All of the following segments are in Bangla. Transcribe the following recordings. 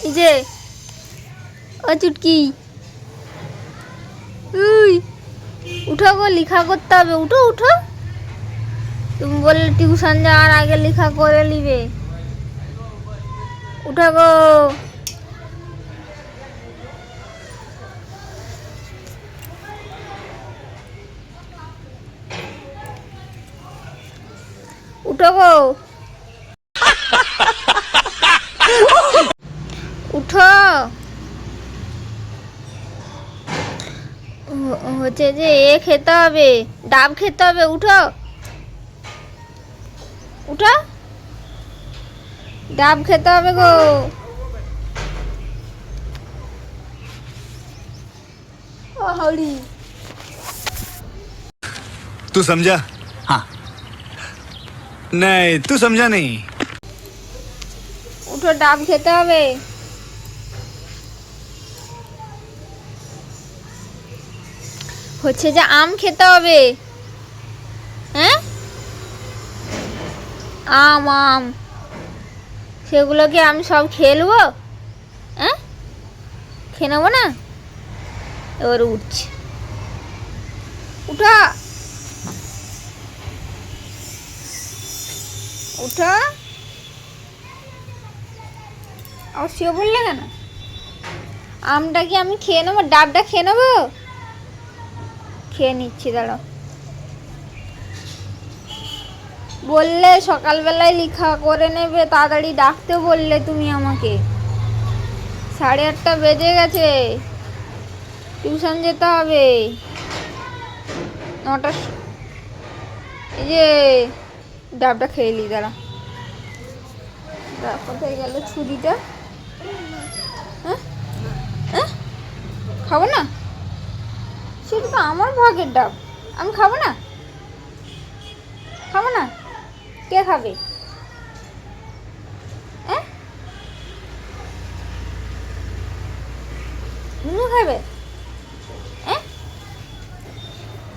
এই যে ও চুটকি, উই উঠো গো, লেখা করতে হবে। উঠো উঠো, তুমি বললে টিউশন যাওয়ার আগে লেখা করে নিবে। উঠো গো। উঠো গো, উঠো। হচ্ছে যে খেতে হবে, ডাব খেতে হবে। উঠো উঠো, ডাব খেতে হবে গো। ও হাউলি, तू समझा? हाँ। नहीं, तू समझा नहीं। উঠো, ডাব খেতে হবে। হচ্ছে যে আম খেতে হবে। হ্যাঁ, আম আম সেগুলোকে আমি সব খেয়ে নেবো। হ্যাঁ, খেয়ে নেবো না। এবার উঠছে, উঠা উঠা। আর শুয়ে বললে কেন? আমটা কি আমি খেয়ে নেবো? ডাবটা খেয়ে নেবো। খেয়ে নিচ্ছি, দাঁড়াও। বললে সকালবেলায় লেখা করে নেবে, তাড়াতাড়ি ডাকতে বললে তুমি আমাকে। 8:30 বেজে গেছে, টিউশন যেতে হবে। 9টা। এই যে ডাবটা খেয়ে নি, দাঁড়া। কোথায় গেল ছুরিটা? হ্যাঁ হ্যাঁ, খাবো না? সেটা তো আমার ভাগের ডাব, আমি খাবো না। খাবো না? কে খাবে? হ্যাঁ, নুনু খাবে? হ্যাঁ,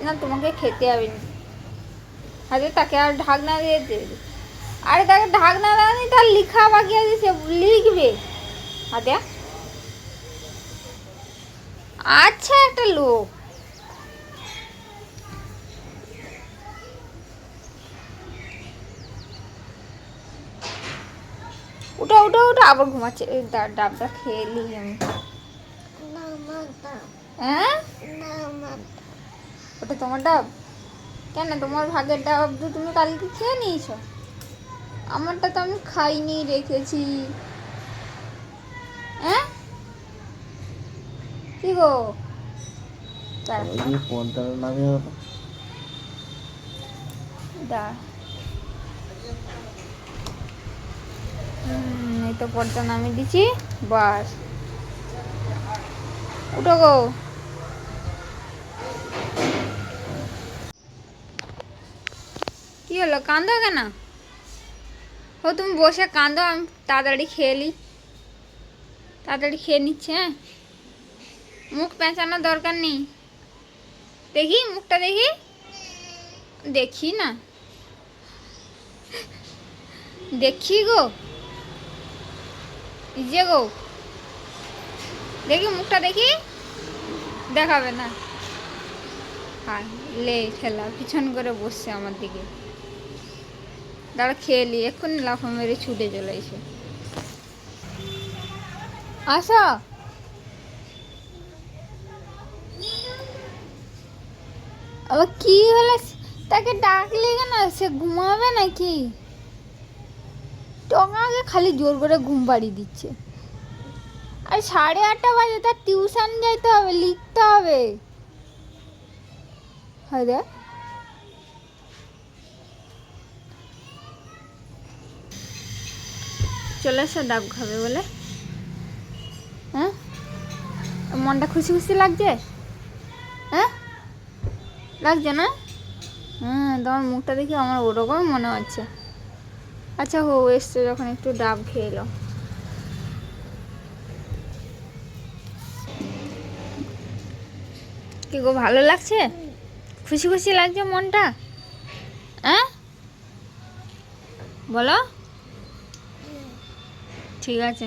না তোমাকে খেতে হবে না। আরে তাকে আর ঢাকনা দিয়ে দেবে। আরে তাকে ঢাকনা দেয়নি, তার লেখা বাকি আছে, সে লিখবে। হাতে আচ্ছা একটা লোক। উঠো উঠো উঠো, আবার ঘুমাচ্ছে। ডাবটা খেয়ে নি আমি। হ্যাঁ, ওটা তোমার ডাব? কেন, তোমার ভাগের ডাব তো তুমি কালকে খেয়ে নিয়েছো। আমারটা তো আমি খাইনি, রেখেছি। হ্যাঁ, কি গো? এই তো পর্দা নামিয়ে দিচ্ছি, বাস। উঠো গো। কি হলো, কাঁদো কেন? ও তুমি বসে কাঁদো, আমি তাড়াতাড়ি খেয়ে নিই। তাড়াতাড়ি খেয়ে নিচ্ছে। হ্যাঁ, মুখ পেঁচানোর দরকার নেই। দেখি মুখটা, দেখি দেখি না, দেখি গো, যে গো, দেখি মুখটা, দেখি। দেখাবে না? হ্যাঁ, লে খেলা পিছন করে বসছে আমার দিকে। দাঁড়া খেয়ে নি, এক্ষুনি লাফা মেরে ছুটে চলে এসে। আসো। আবার কি হলো? তাকে ডাকলে কেন? সে ঘুমাবে নাকি? টঙাকে খালি জোর করে ঘুম পাড়িয়ে দিচ্ছে। আর 8:30 বাজে, তার টিউশন যেতে হবে, লিখতে হবে। হয় দেখ, চলে এসো ডাব খাবে বলে। হ্যাঁ, মনটা খুশি খুশি লাগছে? হ্যাঁ, লাগছে না? হ্যাঁ, তোমার মুখটা দেখে আমার ওরকম মনে হচ্ছে। আচ্ছা, এসছে যখন একটু ডাব খেয়ে এলো। কি গো, ভালো লাগছে? খুশি খুশি লাগছে মনটা? হ্যাঁ, বলো। ঠিক আছে।